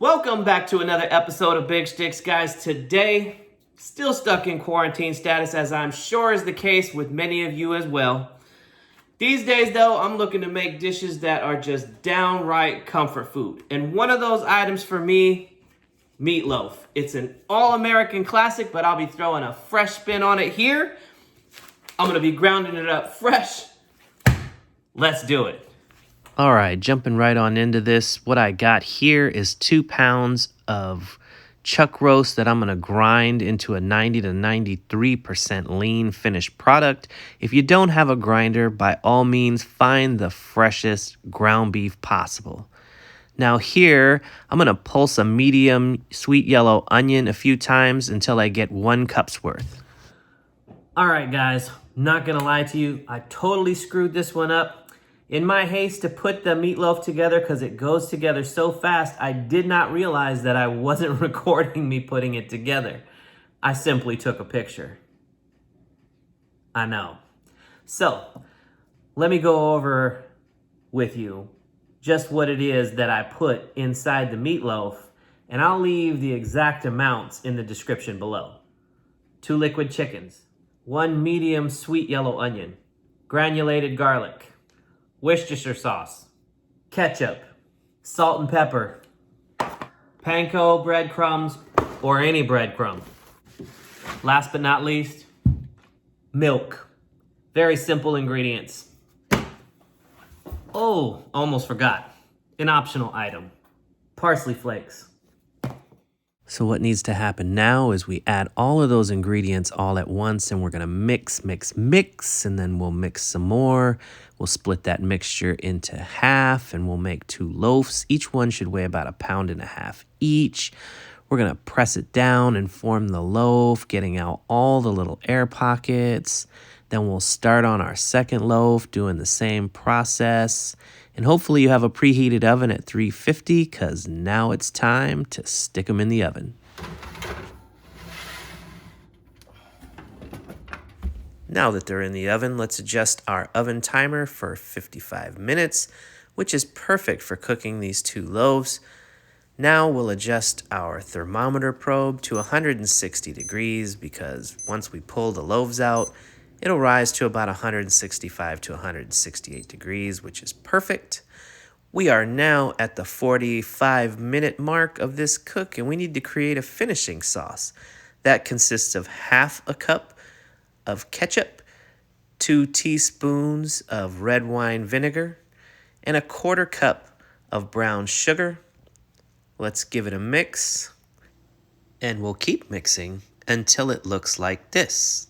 Welcome back to another episode of Big Shticks, guys. Today, still stuck in quarantine status, as I'm sure is the case with many of you as well. These days, though, I'm looking to make dishes that are just downright comfort food. And one of those items for me, meatloaf. It's an all-American classic, but I'll be throwing a fresh spin on it here. I'm gonna be grounding it up fresh. Let's do it. All right, jumping right on into this. What I got here is 2 pounds of chuck roast that I'm going to grind into a 90 to 93% lean finished product. If you don't have a grinder, by all means, find the freshest ground beef possible. Now here, I'm going to pulse a medium sweet yellow onion a few times until I get 1 cup's worth. All right, guys, not going to lie to you. I totally screwed this one up. In my haste to put the meatloaf together, because it goes together so fast, I did not realize that I wasn't recording me putting it together. I simply took a picture. I know. So, let me go over with you just what it is that I put inside the meatloaf, and I'll leave the exact amounts in the description below. 2 liquid chickens, 1 medium sweet yellow onion, granulated garlic, Worcestershire sauce, ketchup, salt and pepper, panko breadcrumbs, or any breadcrumb. Last but not least, milk. Very simple ingredients. Oh, almost forgot. An optional item. Parsley flakes. So what needs to happen now is we add all of those ingredients all at once, and we're gonna mix, and then we'll mix some more. We'll split that mixture into half, and we'll make 2 loaves. Each one should weigh about 1.5 pounds each. We're gonna press it down and form the loaf, getting out all the little air pockets. Then we'll start on our second loaf, doing the same process. And hopefully you have a preheated oven at 350, because now it's time to stick them in the oven. Now that they're in the oven, let's adjust our oven timer for 55 minutes, which is perfect for cooking these 2 loaves. Now we'll adjust our thermometer probe to 160 degrees, because once we pull the loaves out, it'll rise to about 165 to 168 degrees, which is perfect. We are now at the 45-minute mark of this cook, and we need to create a finishing sauce. That consists of 1/2 cup of ketchup, 2 teaspoons of red wine vinegar, and 1/4 cup of brown sugar. Let's give it a mix, and we'll keep mixing until it looks like this.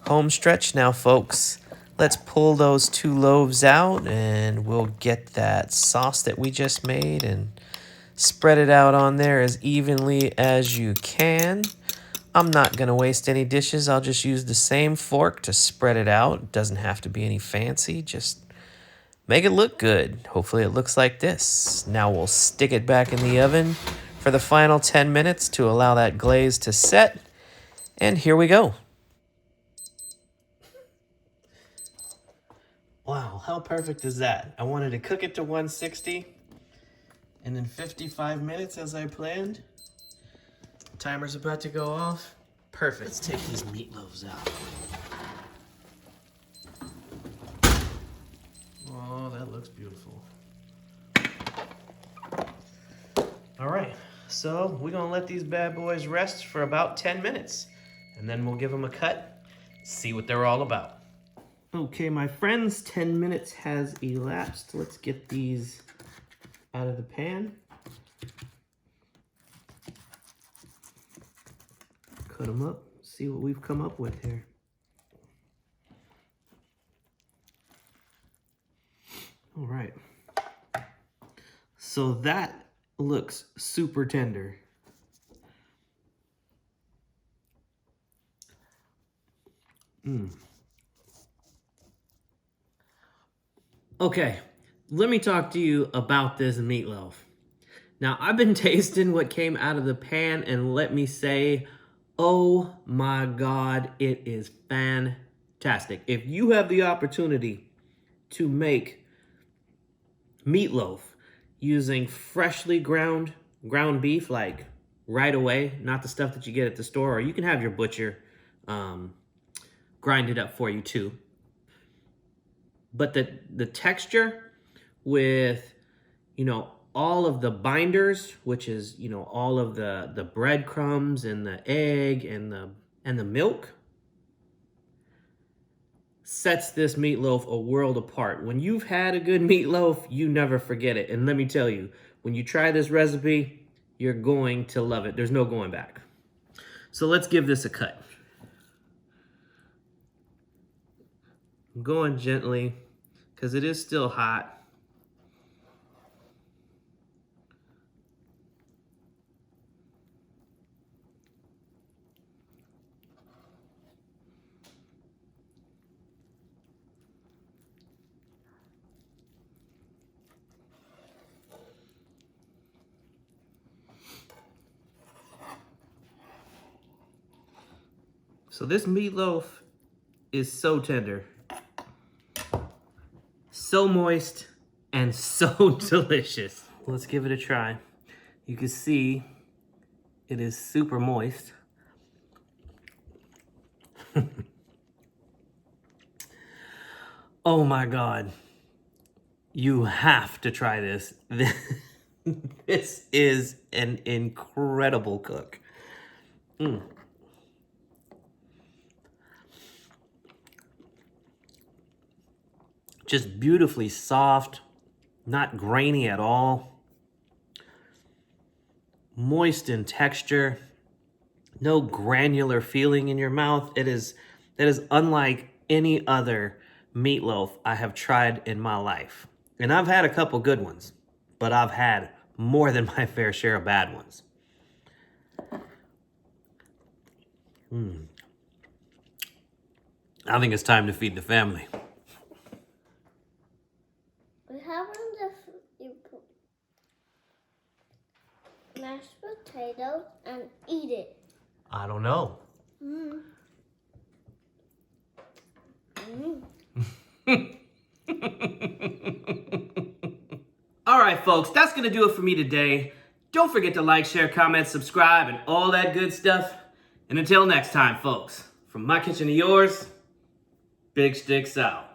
Home stretch now, folks. Let's pull those 2 loaves out, and we'll get that sauce that we just made and spread it out on there as evenly as you can. I'm not going to waste any dishes. I'll just use the same fork to spread it out. It doesn't have to be any fancy. Just make it look good. Hopefully it looks like this. Now we'll stick it back in the oven for the final 10 minutes to allow that glaze to set. And here we go. Wow, how perfect is that? I wanted to cook it to 160 and in 55 minutes as I planned. Timer's about to go off. Perfect. Let's take these meatloaves out. Oh, that looks beautiful. All right, so we're gonna let these bad boys rest for about 10 minutes, and then we'll give them a cut, see what they're all about. Okay, my friends, 10 minutes has elapsed. Let's get these out of the pan. Cut them up, see what we've come up with here. All right. So that looks super tender. Okay, let me talk to you about this meatloaf. Now, I've been tasting what came out of the pan, and let me say, oh my God, it is fantastic. If you have the opportunity to make meatloaf using freshly ground beef, like right away, not the stuff that you get at the store, or you can have your butcher grind it up for you too. But the texture with, you know, all of the binders, which is, you know, all of the breadcrumbs and the egg and the milk, sets this meatloaf a world apart. When you've had a good meatloaf, you never forget it. And let me tell you, when you try this recipe, you're going to love it. There's no going back. So let's give this a cut. I'm going gently because it is still hot. So this meatloaf is so tender, so moist, and so delicious. Let's give it a try. You can see it is super moist. Oh my God. You have to try this. This is an incredible cook. Just beautifully soft, not grainy at all. Moist in texture, no granular feeling in your mouth. That is unlike any other meatloaf I have tried in my life. And I've had a couple good ones, but I've had more than my fair share of bad ones. I think it's time to feed the family. What happens if you put mashed potatoes and eat it? I don't know. All right, folks, that's going to do it for me today. Don't forget to like, share, comment, subscribe, and all that good stuff. And until next time, folks, from my kitchen to yours, Big Shticks out.